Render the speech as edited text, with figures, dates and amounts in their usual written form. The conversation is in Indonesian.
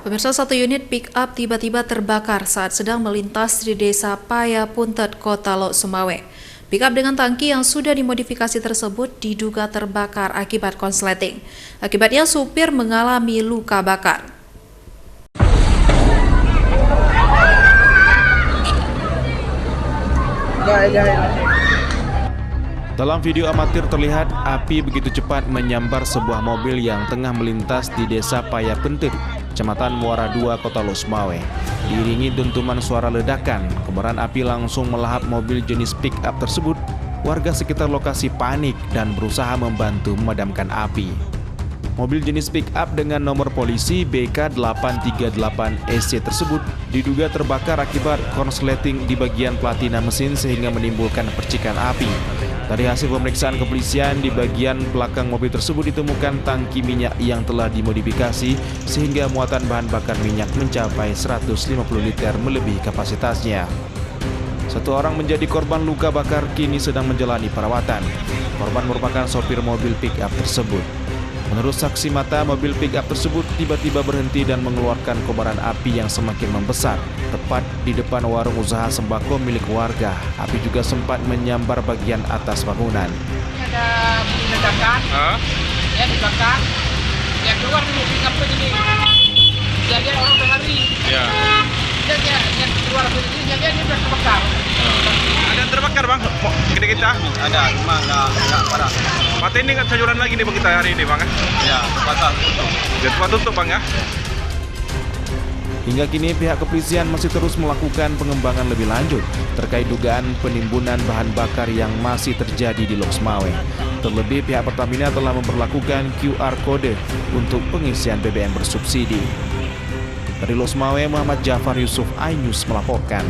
Pemirsa, satu unit pick-up tiba-tiba terbakar saat sedang melintas di desa Payapuntet, Kota Lok Sumawe. Pick-up dengan tangki yang sudah dimodifikasi tersebut diduga terbakar akibat konsleting. Akibatnya supir mengalami luka bakar. Dalam video amatir terlihat api begitu cepat menyambar sebuah mobil yang tengah melintas di desa Payapuntet, Kecamatan Muara II, Kota Lok Sumawe. Diiringi dentuman suara ledakan, kobaran api langsung melahap mobil jenis pick-up tersebut. Warga sekitar lokasi panik dan berusaha membantu memadamkan api. Mobil jenis pick-up dengan nomor polisi BK838SC tersebut diduga terbakar akibat korsleting di bagian platina mesin sehingga menimbulkan percikan api. Dari hasil pemeriksaan kepolisian, di bagian belakang mobil tersebut ditemukan tangki minyak yang telah dimodifikasi sehingga muatan bahan bakar minyak mencapai 150 liter melebihi kapasitasnya. Satu orang menjadi korban luka bakar kini sedang menjalani perawatan. Korban merupakan sopir mobil pick-up tersebut. Menurut saksi mata, mobil pick-up tersebut tiba-tiba berhenti dan mengeluarkan kobaran api yang semakin membesar, tepat di depan warung usaha sembako milik warga. Api juga sempat menyambar bagian atas bangunan. Ada bunyi ledakan, ya di belakang, yang keluar dulu pick-up ini. Jadi orang berlari. Ya. Jadi yang keluar begini, jadi ini sudah terbakar. Ada yang terbakar bang? Gede kita? Ada, cuma nggak parah. Mata ini nggak sayuran lagi nih bang kita hari ini bang ya? Ya, batas tutup. Tempat tutup bang ya? Hingga kini pihak kepolisian masih terus melakukan pengembangan lebih lanjut terkait dugaan penimbunan bahan bakar yang masih terjadi di Lok Sumawe. Terlebih pihak Pertamina telah memperlakukan QR Code untuk pengisian BBM bersubsidi. Dari Lok Sumawe, Muhammad Jafar Yusuf, iNews melaporkan.